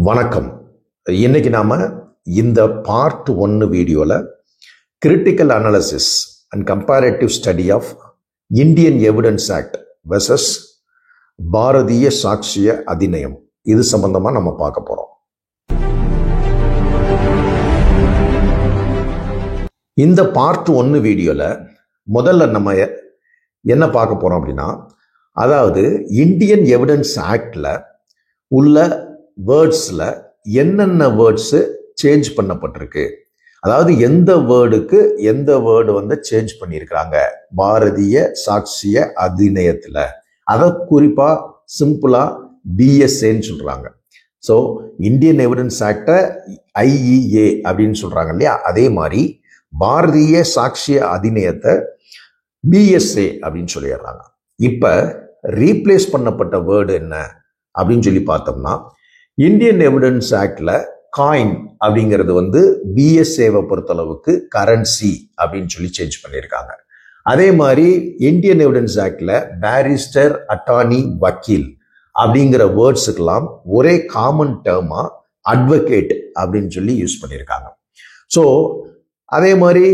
வணக்கம். இன்னைக்கு நாம இந்த பார்ட் 1 வீடியோல critical analysis and comparative study of Indian evidence act versus Bharatiya Sakshya Adhiniyam இது சம்பந்தமா நம்ம பார்க்க போறோம். இந்த பார்ட் 1 வீடியோல முதல்ல நம்ம என்ன பார்க்க போறோம் அப்படின்னா, அதாவது இந்தியன் எவிடன்ஸ் ஆக்ட்ல உள்ள வேர்ட்ஸ்ல என்னென்ன வேர்ட்ஸ் சேஞ்ச் பண்ணப்பட்டிருக்கு, அதாவது எந்த வேர்டுக்கு எந்த வேர்டு வந்து சேஞ்ச் பண்ணியிருக்கிறாங்க பாரதிய சாட்சிய அதிநியத்துல, அதை குறிப்பா சிம்பிளா பிஎஸ்ஏன்னு சொல்றாங்க. ஸோ இந்தியன் எவிடன்ஸ் ஆக்டை ஐஇஏ அப்படின்னு சொல்றாங்க இல்லையா, அதே மாதிரி பாரதிய சாட்சிய அதிநியத்தை பிஎஸ்ஏ அப்படின்னு சொல்லிடுறாங்க. இப்ப ரீப்ளேஸ் பண்ணப்பட்ட வேர்டு என்ன அப்படின்னு சொல்லி பார்த்தோம்னா, இந்தியன் எவிடன்ஸ் ஆக்ட்ல காயின் அப்படிங்கிறது வந்து பிஎஸ்ஏவை பொறுத்தளவுக்கு கரன்சி அப்படின்னு சொல்லி சேஞ்ச் பண்ணியிருக்காங்க. அதே மாதிரி இந்தியன் எவிடன்ஸ் ஆக்ட்ல பேரிஸ்டர், அட்டார்னி, வக்கீல் அப்படிங்கிற வேர்ட்ஸுக்கெல்லாம் ஒரே காமன் டேர்மா அட்வொகேட் அப்படின்னு சொல்லி யூஸ் பண்ணியிருக்காங்க. ஸோ அதே மாதிரி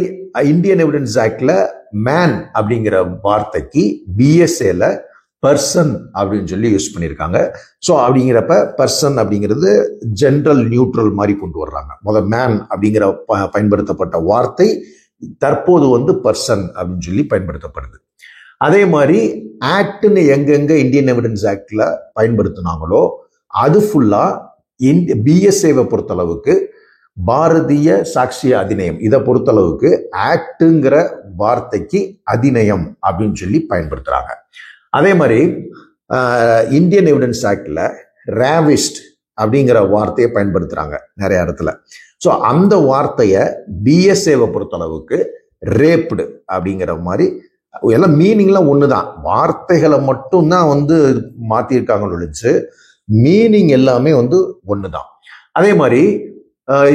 இந்தியன் எவிடன்ஸ் ஆக்ட்ல மேன் அப்படிங்கிற வார்த்தைக்கு பிஎஸ்ஏல பர்சன் அப்படின்னு சொல்லி யூஸ் பண்ணியிருக்காங்க. ஸோ அப்படிங்கிறப்ப பர்சன் அப்படிங்கிறது ஜென்ரல் நியூட்ரல் மாதிரி கொண்டு வர்றாங்க. முதல் மேன் அப்படிங்கிற பயன்படுத்தப்பட்ட வார்த்தை தற்போது வந்து பர்சன் அப்படின்னு சொல்லி பயன்படுத்தப்படுது. அதே மாதிரி ஆக்ட்னு எங்கெங்க இந்தியன் எவிடன்ஸ் ஆக்ட்ல பயன்படுத்தினாங்களோ அது ஃபுல்லா பிஎஸ்ஏவை பொறுத்தளவுக்கு பாரதிய சாட்சிய அதிநியம் இதை பொறுத்தளவுக்கு ஆக்டுங்கிற வார்த்தைக்கு அதிநியம் அப்படின்னு சொல்லி பயன்படுத்துறாங்க. அதே மாதிரி இந்தியன் எவிடன்ஸ் ஆக்ட்ல ரேவிஸ்ட் அப்படிங்கிற வார்த்தையை பயன்படுத்துறாங்க நிறைய இடத்துல. ஸோ அந்த வார்த்தையை பிஎஸ்ஏவை பொறுத்தளவுக்கு ரேப்டு அப்படிங்கிற மாதிரி எல்லாம் மீனிங்லாம் ஒண்ணுதான், வார்த்தைகளை மட்டும்தான் வந்து மாத்திருக்காங்கன்னு ஒழிச்சு மீனிங் எல்லாமே வந்து ஒண்ணுதான். அதே மாதிரி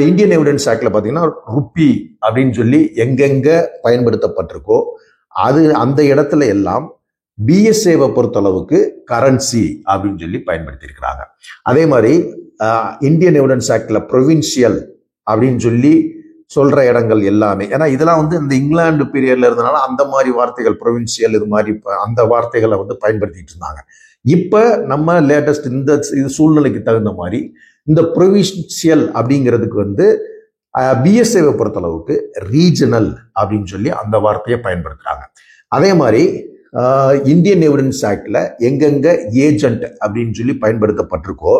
இந்தியன் எவிடன்ஸ் ஆக்ட்ல பாத்தீங்கன்னா ருப்பி அப்படின்னு சொல்லி எங்கெங்க பயன்படுத்தப்பட்டிருக்கோ அது அந்த இடத்துல எல்லாம் பிஎஸ்ஏவை பொறுத்தளவுக்கு கரன்சி அப்படின்னு சொல்லி பயன்படுத்தி இருக்கிறாங்க. அதே மாதிரி இந்தியன் எவிடன்ஸ் ஆக்ட்ல ப்ரொவின்சியல் அப்படின்னு சொல்லி சொல்ற இடங்கள் எல்லாமே, ஏன்னா இதெல்லாம் வந்து இந்த இங்கிலாந்து பீரியட்ல இருந்தனால அந்த மாதிரி வார்த்தைகள் ப்ரொவின்சியல் இது மாதிரி அந்த வார்த்தைகளை வந்து பயன்படுத்திட்டு இருந்தாங்க. இப்ப நம்ம லேட்டஸ்ட் இந்த சூழ்நிலைக்கு தகுந்த மாதிரி இந்த ப்ரொவின்சியல் அப்படிங்கிறதுக்கு வந்து பிஎஸ்ஏவை பொறுத்தளவுக்கு ரீஜனல் அப்படின்னு சொல்லி அந்த வார்த்தையை பயன்படுத்துறாங்க. அதே மாதிரி இந்தியன் எவிடன்ஸ் ஆக்ட்ல எங்கெங்க ஏஜென்ட் அப்படின்னு சொல்லி பயன்படுத்தப்பட்டிருக்கோ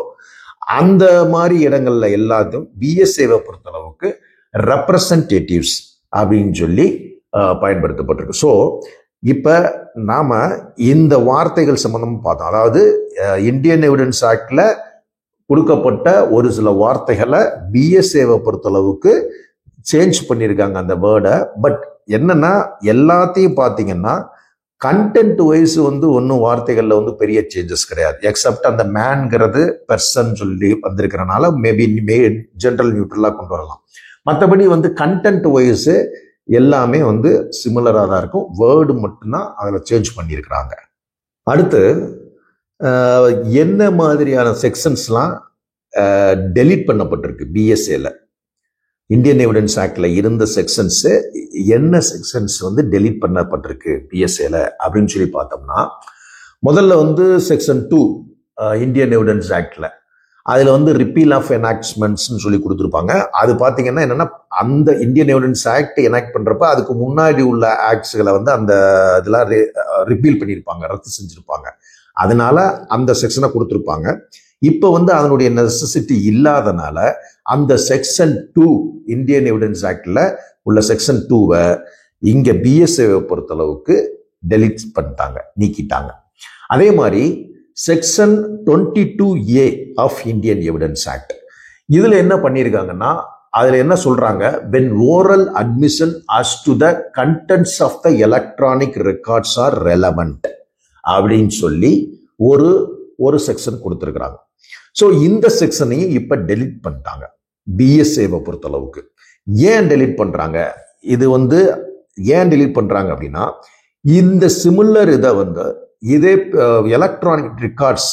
அந்த மாதிரி இடங்கள்ல எல்லாத்தையும் பிஎஸ்ஏவை பொறுத்தளவுக்கு ரெப்ரசன்டேட்டிவ்ஸ் அப்படின்னு சொல்லி பயன்படுத்தப்பட்டிருக்கு. ஸோ இப்ப நாம இந்த வார்த்தைகள் சம்பந்தமா பார்த்தோம். அதாவது இந்தியன் எவிடன்ஸ் ஆக்ட்ல கொடுக்கப்பட்ட ஒரு சில வார்த்தைகளை பிஎஸ்ஏவை பொறுத்தளவுக்கு சேஞ்ச் பண்ணியிருக்காங்க அந்த வேர்டை. பட் என்னன்னா எல்லாத்தையும் பார்த்தீங்கன்னா கண்டென்ட் வைஸ் வந்து ஒன்றும் வார்த்தைகள்ல வந்து பெரிய சேஞ்சஸ் கிடையாது. எக்ஸப்ட் அந்த மேன்ங்கிறது பெர்சன் சொல்லி வந்திருக்கிறனால மேபி ஜென்ரல் நியூட்ரலா கொண்டு வரலாம். மற்றபடி வந்து கண்டென்ட் வைஸ் எல்லாமே வந்து சிமிலரா தான் இருக்கும், வேர்டு மட்டும்தான் அதில் சேஞ்ச் பண்ணியிருக்கிறாங்க. அடுத்து என்ன மாதிரியான செக்ஷன்ஸ்லாம் டெலீட் பண்ணப்பட்டிருக்கு பிஎஸ்ஏல, இந்தியன் எவிடன்ஸ் ஆக்ட்ல இருந்த செக்ஷன்ஸ் என்ன செக்ஷன்ஸ் வந்து டெலீட் பண்ணப்பட்டிருக்கு பிஎஸ்ஏல அப்படின்னு சொல்லி பார்த்தோம்னா, முதல்ல வந்து செக்ஷன் 2 இந்தியன் எவிடன்ஸ் ஆக்ட்ல அதுல வந்து ரிப்பீல் ஆஃப் எனாக்ட்மெண்ட்ஸ்ன்னு சொல்லி கொடுத்துருப்பாங்க. அது பார்த்தீங்கன்னா என்னன்னா, அந்த இந்தியன் எவிடன்ஸ் ஆக்ட் எனாக்ட் பண்றப்ப அதுக்கு முன்னாடி உள்ள ஆக்ட்ஸ்களை வந்து அந்த இதெல்லாம் ரிப்பீல் பண்ணியிருப்பாங்க, ரத்து செஞ்சிருப்பாங்க. அதனால அந்த செக்ஷனை கொடுத்துருப்பாங்க. இப்ப வந்து அதனுடைய நெசசிட்டி இல்லாதனால அந்த செக்ஷன் 2 இந்தியன் எவிடன்ஸ் ஆக்ட்ல உள்ள செக்ஷன் 2வை இங்க பிஎஸ்ஏவை பொறுத்தளவுக்கு டெலீட் பண்ணிட்டாங்க, நீக்கிட்டாங்க. அதே மாதிரி section 22A of Indian evidence act இதுல என்ன பண்ணியிருக்காங்கன்னா, அதுல என்ன சொல்றாங்க, when oral admission as to the contents of the electronic records are relevant அப்படின்னு சொல்லி ஒரு செக்ஷன் கொடுத்துருக்குறாங்க. ஸோ இந்த செக்ஷனையும் இப்ப டெலீட் பண்ணிட்டாங்க பிஎஸ்ஏவை பொறுத்தளவுக்கு. ஏன் டெலீட் பண்றாங்க, இது வந்து ஏன் டெலீட் பண்றாங்க அப்படின்னா, இந்த சிமிலர் இதை வந்து இதே எலக்ட்ரானிக் ரெக்கார்ட்ஸ்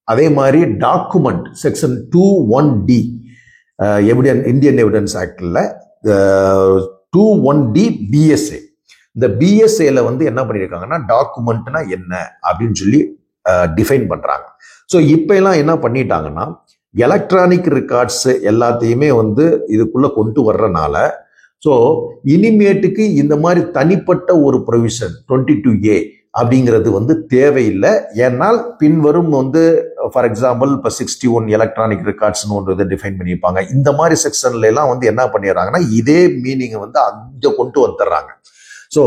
அதே மாதிரி document section 2(1)D Indian evidence ஆக்ட்ல 2(1)D BSA. இந்த BSAல வந்து என்ன பண்ணியிருக்காங்கன்னா டாக்குமெண்ட்னா என்ன அப்படின்னு சொல்லி டிஃபைன் பண்றாங்க. ஸோ இப்போ எல்லாம் என்ன பண்ணிட்டாங்கன்னா எலக்ட்ரானிக் ரெக்கார்ட்ஸ் எல்லாத்தையுமே வந்து இதுக்குள்ள கொண்டு வர்றனால ஸோ இனிமேட்டுக்கு இந்த மாதிரி தனிப்பட்ட ஒரு ப்ரொவிஷன் 22A அப்படிங்கிறது வந்து தேவையில்லை. ஏன்னால் பின்வரும் வந்து ஃபார் எக்ஸாம்பிள் இப்போ 61 எலக்ட்ரானிக் ரெக்கார்ட்ஸ்னு ஒன்று இதை டிஃபைன் பண்ணியிருப்பாங்க. இந்த மாதிரி செக்ஷன்ல எல்லாம் வந்து என்ன பண்ணிடுறாங்கன்னா இதே மீனிங்கை வந்து அங்கே கொண்டு வந்துடுறாங்க. ஸோ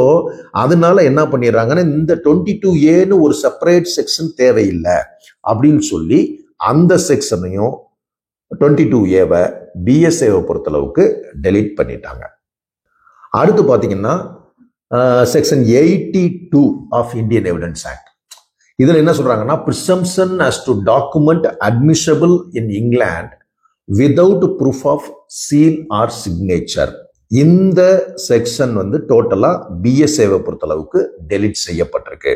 அதனால என்ன பண்ணிடுறாங்கன்னா இந்த 22Aன்னு ஒரு செப்பரேட் செக்ஷன் தேவையில்லை அப்படின்னு சொல்லி அந்த செக்ஷனையும் 22Aவை BSAவை பொறுத்தளவுக்கு டெலீட் பண்ணிட்டாங்க. அடுத்து பார்த்தீங்கன்னா section 82 of Indian evidence act. இதில் என்ன சொல்றாங்கன்னா presumption as to document admissible in England without proof of seal or signature. இந்த செக்ஷன் வந்து டோட்டலா BSAவை பொறுத்தளவுக்கு டெலிட் செய்யப்பட்டிருக்கு.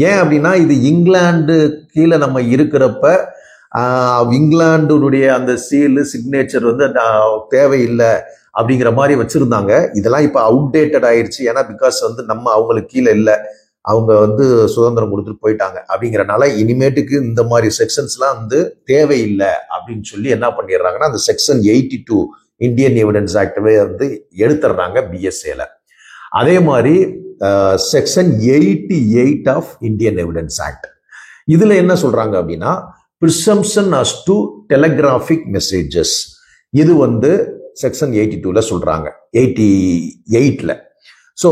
ஏன் அப்படின்னா இது இங்கிலாந்து கீழே நம்ம இருக்கிறப்ப இங்கிலாந்துடைய அந்த சீலு சிக்னேச்சர் வந்து தேவையில்லை அப்படிங்கிற மாதிரி வச்சிருந்தாங்க. இதெல்லாம் இப்போ அவுடேட்டட் ஆயிடுச்சு. ஏன்னா பிகாஸ் வந்து நம்ம அவங்களுக்கு கீழே இல்லை, அவங்க வந்து சுதந்திரம் கொடுத்துட்டு போயிட்டாங்க. அப்படிங்கிறனால இனிமேட்டுக்கு இந்த மாதிரி செக்ஷன்ஸ்லாம் வந்து தேவையில்லை அப்படின்னு சொல்லி என்ன பண்ணிடுறாங்கன்னா அந்த செக்ஷன் 82 இந்தியன் எவிடன்ஸ் ஆக்டவே வந்து எடுத்துடுறாங்க BSAல. அதே மாதிரி section 88 of Indian evidence act. இதுல என்ன சொல்றாங்க அப்படின்னா presumption as to telegraphic messages. இது வந்து செக்ஷன் 82ல சொல்றாங்க, 88ல. ஸோ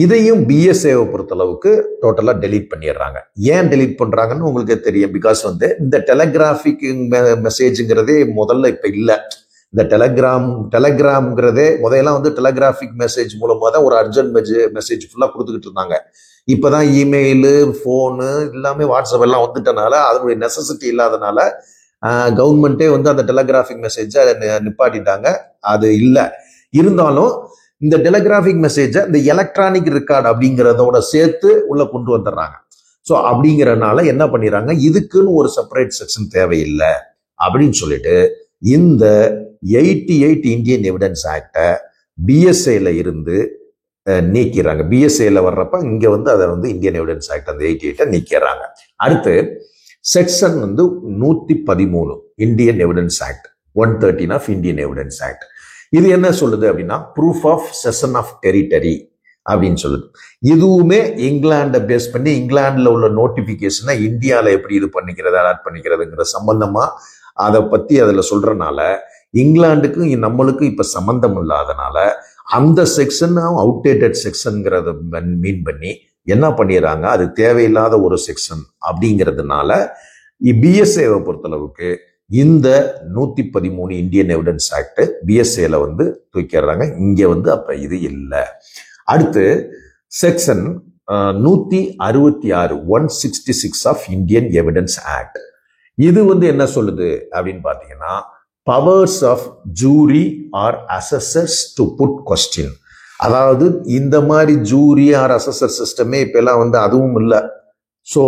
இதையும் BSAவை பொறுத்தளவுக்கு டோட்டலா டெலீட் பண்ணிடுறாங்க. ஏன் டெலீட் பண்றாங்கன்னு உங்களுக்கு தெரியும். பிகாஸ் வந்து இந்த டெலகிராஃபிக் மெசேஜ்ங்கிறதே முதல்ல இப்ப இல்லை. இந்த டெலகிராம்ங்கிறதே முதல்லாம் வந்து டெலகிராஃபிக் மெசேஜ் மூலமா தான் ஒரு அர்ஜென்ட் மெசேஜ் ஃபுல்லா கொடுத்துக்கிட்டு இருந்தாங்க. இப்பதான் இமெயிலு, போனு எல்லாமே வாட்ஸ்அப் எல்லாம் வந்துட்டனால அதனுடைய நெசசிட்டி இல்லாதனால கவர்மெண்ட்டே வந்து அந்த டெலகிராஃபிக் மெசேஜை நிப்பாட்டிட்டாங்க. அது இல்லை. இருந்தாலும் இந்த டெலகிராஃபிக் மெசேஜை இந்த எலக்ட்ரானிக் ரெக்கார்டு அப்படிங்கிறதோட சேர்த்து உள்ள கொண்டு வந்துடுறாங்க. ஸோ அப்படிங்கிறனால என்ன பண்ணிடுறாங்க, இதுக்குன்னு ஒரு செப்பரேட் செக்ஷன் தேவையில்லை அப்படின்னு சொல்லிட்டு இந்த 88 இந்தியன் எவிடன்ஸ் ஆக்டை BSAல இருந்து நீக்கிறாங்க. BSAல வர்றப்ப இங்க வந்து அதை வந்து இந்தியன் எவிடன்ஸ் ஆக்ட் அந்த 88 நீக்கிறாங்க. அடுத்து செக்ஷன் வந்து 113 Indian evidence act 113 of Indian evidence act. இது என்ன சொல்லுது அப்படின்னா proof of cession of territory அப்படின்னு சொல்லுது. இதுவுமே இங்கிலாண்டை பேஸ் பண்ணி இங்கிலாந்துல உள்ள நோட்டிபிகேஷனை இந்தியாவில் எப்படி இது பண்ணிக்கிறது அலாட் பண்ணிக்கிறதுங்கிற சம்பந்தமா அதை பத்தி அதுல சொல்றதுனால இங்கிலாந்துக்கும் நம்மளுக்கும் இப்ப சம்பந்தம் இல்லாதனால அந்த செக்ஷன் அவுடேட்டட் செக்ஷன்ங்கிறத மீன் பண்ணி என்ன பண்ணிடுறாங்க, அது தேவையில்லாத ஒரு செக்ஷன் அப்படிங்கிறதுனால BSAவை பொறுத்தளவுக்கு இந்த 113 இந்தியன் எவிடன்ஸ் ஆக்ட் BSAல வந்து தூக்கிடுறாங்க. இங்க வந்து அப்ப இது இல்லை. அடுத்து section 166 166 of Indian evidence act. இது வந்து என்ன சொல்லுது அப்படின்னு பாத்தீங்கன்னா powers of jury or assessors to put question. அதாவது இந்த மாதிரி ஜூரி ஆர் அசஸர் சிஸ்டமே இப்ப எல்லாம் வந்து அதுவும் இல்லை. ஸோ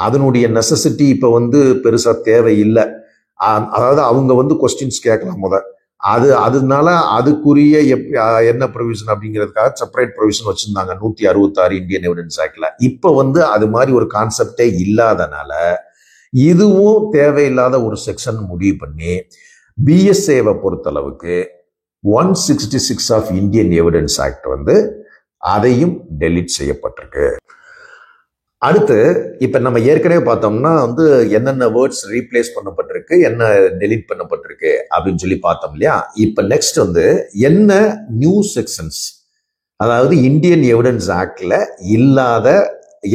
அதனுடைய நெசசிட்டி இப்ப வந்து பெருசா தேவையில்லை. அதாவது அவங்க வந்து கொஸ்டின்ஸ் கேட்கலாம் அதனால அதுக்குரிய என்ன ப்ரொவிஷன் அப்படிங்கிறதுக்காக செப்பரேட் ப்ரொவிஷன் வச்சிருந்தாங்க 166 இந்தியன் எவிடன்ஸ் ஆக்ட்ல. இப்ப வந்து அது மாதிரி ஒரு கான்செப்டே இல்லாதனால இதுவும் தேவையில்லாத ஒரு செக்ஷன் முடிவு பண்ணி BSAவை பொறுத்தளவுக்கு 166 ஆஃப் இந்தியன் எவிடன்ஸ் ஆக்ட் வந்து அதையும் டெலீட் செய்யப்பட்டிருக்கு. அடுத்து இப்ப நம்ம ஏற்கனவே பார்த்தோம்னா வந்து என்னென்ன வேர்ட்ஸ் ரீப்ளேஸ் பண்ணப்பட்டிருக்கு, என்ன டெலீட் பண்ணப்பட்டிருக்கு அப்படின்னு சொல்லி பார்த்தோம் இல்லையா. இப்ப நெக்ஸ்ட் வந்து என்ன நியூ செக்ஷன்ஸ், அதாவது இந்தியன் எவிடன்ஸ் ஆக்ட்ல இல்லாத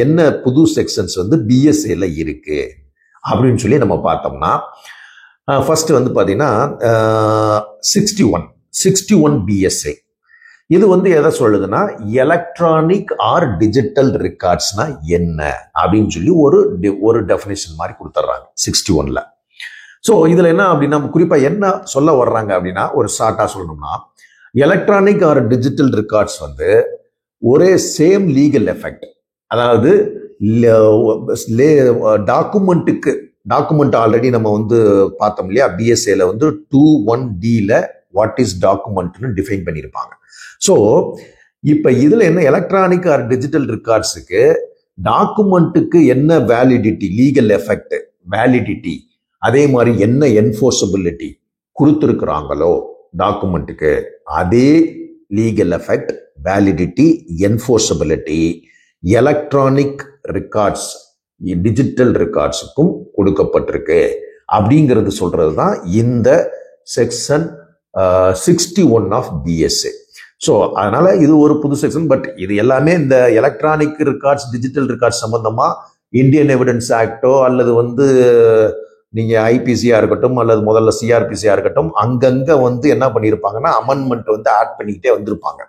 என்ன புது செக்ஷன்ஸ் வந்து BSAல இருக்கு அப்படின்னு சொல்லி நம்ம பார்த்தோம்னா ஃபர்ஸ்ட் வந்து பாத்தீங்கன்னா 61 BSA. இது வந்து எதை சொல்லுதுன்னா எலக்ட்ரானிக் ஆர் டிஜிட்டல் ரெக்கார்ட்ஸ்னா என்ன அப்படின்னு சொல்லி ஒரு டெஃபினேஷன் மாதிரி கொடுத்துட்றாங்க 61ல. ஸோ இதுல என்ன அப்படின்னா குறிப்பா என்ன சொல்ல வர்றாங்க அப்படின்னா ஒரு ஷார்ட்டா சொல்லணும்னா எலக்ட்ரானிக் ஆர் டிஜிட்டல் ரெக்கார்ட்ஸ் வந்து ஒரே சேம் லீகல் எஃபெக்ட், அதாவது டாக்குமெண்ட்டுக்கு டாக்குமெண்ட் ஆல்ரெடி நம்ம வந்து பார்த்தோம் இல்லையா, பிஎஸ்ஏல வந்து 2(1)D வாட் இஸ் டாக்குமெண்ட்னு டிஃபைன் பண்ணியிருப்பாங்க. ஸோ இப்போ இதுல என்ன, எலக்ட்ரானிக் ஆர் டிஜிட்டல் ரெக்கார்ட்ஸுக்கு டாக்குமெண்ட்டுக்கு என்ன வேலிடிட்டி, லீகல் எஃபெக்ட், வேலிடிட்டி, அதே மாதிரி என்ன என்ஃபோர்ஸபிலிட்டி கொடுத்துருக்குறாங்களோ டாக்குமெண்ட்டுக்கு, அதே legal effect, validity, enforceability electronic records, digital ரெக்கார்ட்ஸுக்கும் கொடுக்கப்பட்டிருக்கு அப்படிங்கிறது சொல்றது தான் இந்த செக்ஷன் 61 ஆஃப் பிஎஸ்ஏ. ஸோ அதனால இது ஒரு புது செக்ஷன். பட் இது எல்லாமே இந்த எலக்ட்ரானிக் ரெக்கார்ட்ஸ், டிஜிட்டல் ரெக்கார்ட்ஸ் சம்பந்தமா இந்தியன் எவிடன்ஸ் ஆக்டோ அல்லது வந்து நீங்க ஐபிசியா இருக்கட்டும் அல்லது முதல்ல சிஆர்பிசியா இருக்கட்டும், அங்கங்க வந்து என்ன பண்ணியிருப்பாங்கன்னா அமெண்ட்மெண்ட் வந்து ஆட் பண்ணிக்கிட்டே வந்திருப்பாங்க.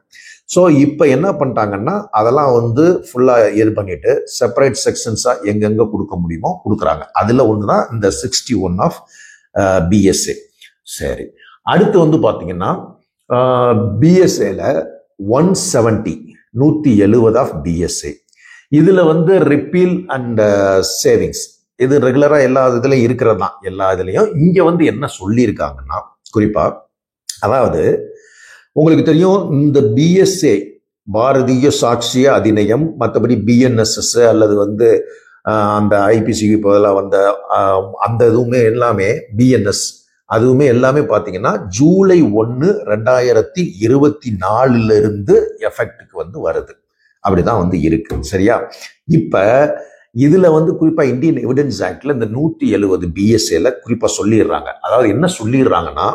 ஸோ இப்போ என்ன பண்ணிட்டாங்கன்னா அதெல்லாம் வந்து ஃபுல்லா இது பண்ணிட்டு செப்பரேட் செக்ஷன்ஸா எங்கெங்க கொடுக்க முடியுமோ கொடுக்குறாங்க. அதுல ஒண்ணுதான் இந்த 61 ஆஃப் பிஎஸ்ஏ. சரி, அடுத்து வந்து பாத்தீங்கன்னா பிஎஸ்ஏல 170 ஆஃப் பிஎஸ்ஏ. இதுல வந்து ரிப்பீல் அண்ட் சேவிங்ஸ், இது ரெகுலரா எல்லா இதுலயும் இருக்கிறது தான், எல்லா இதுலயும். இங்க வந்து என்ன சொல்லியிருக்காங்கன்னா குறிப்பா, அதாவது உங்களுக்கு தெரியும் இந்த பிஎஸ்ஏ பாரதிய சாட்சிய அதிநயம், மற்றபடி பிஎன்எஸ்எஸ் அல்லது வந்து அந்த ஐபிசிக்கு பதிலாக வந்த அந்த இதுவுமே எல்லாமே பிஎன்எஸ், அதுவுமே எல்லாமே பார்த்தீங்கன்னா ஜூலை 1, 2024 இருந்து எஃபெக்டுக்கு வந்து வருது. அப்படிதான் வந்து இருக்கு. சரியா? இப்ப இதுல வந்து குறிப்பா இந்தியன் எவிடன்ஸ் ஆக்ட்ல இந்த 170 பிஎஸ்ஏல குறிப்பா சொல்லிடுறாங்க. அதாவது என்ன சொல்லிடுறாங்கன்னா,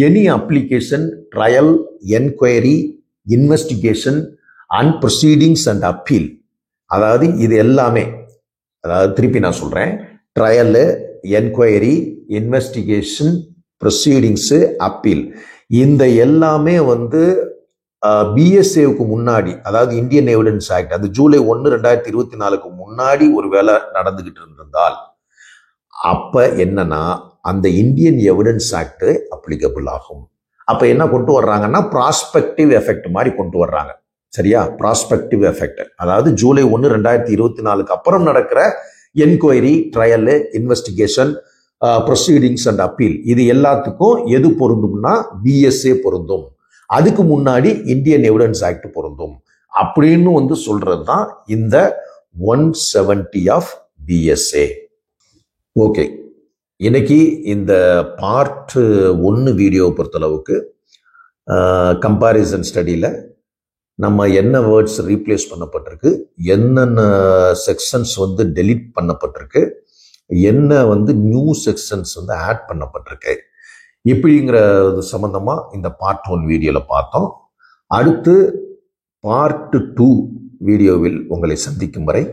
any application, trial, enquiry, investigation and proceedings and appeal, அதாவது இது எல்லாமே, அதாவது திருப்பி நான் சொல்றேன், trial, enquiry, investigation, proceedings, appeal, இந்த எல்லாமே வந்து பிஎஸ்ஏவுக்கு முன்னாடி, அதாவது இந்தியன் எவிடன்ஸ் ஆக்ட் அது ஜூலை 1, 2024 முன்னாடி ஒரு வேலை நடந்துகிட்டு இருந்திருந்தால் அப்ப என்னன்னா அந்த இந்தியன் எவிடன்ஸ் ஆக்ட் அப்ளிகபிள் ஆகும். அப்ப என்ன கொண்டு வர்றாங்கன்னா ப்ராஸ்பெக்டிவ் எஃபெக்ட் மாதிரி கொண்டு வர்றாங்க. சரியா? ப்ராஸ்பெக்டிவ் எஃபெக்ட், அதாவது ஜூலை 1, 2024 அப்புறம் நடக்கிற enquiry, trial, investigation, proceedings and appeal, இது எல்லாத்துக்கும் எது பொருந்தும்னா பிஎஸ்ஏ பொருந்தும், அதுக்கு முன்னாடி இந்தியன் எவிடன்ஸ் ஆக்ட் பொருந்தும் அப்படின்னு வந்து சொல்றது தான் இந்த 170 ஆஃப் பிஎஸ்ஏ. ஓகே, இன்னைக்கு இந்த பார்ட் 1 வீடியோவை பொறுத்தளவுக்கு கம்பாரிசன் ஸ்டடியில் நம்ம என்ன வேர்ட்ஸ் ரீப்ளேஸ் பண்ணப்பட்டிருக்கு, என்னென்ன செக்ஷன்ஸ் வந்து டெலீட் பண்ணப்பட்டிருக்கு, என்ன வந்து நியூ செக்ஷன்ஸ் வந்து ஆட் பண்ணப்பட்டிருக்கு, இப்படிங்கிறது சம்பந்தமா இந்த பார்ட் 1 வீடியோல பார்த்தோம். அடுத்து பார்ட் 2 வீடியோவில் உங்களை சந்திக்கும் வரை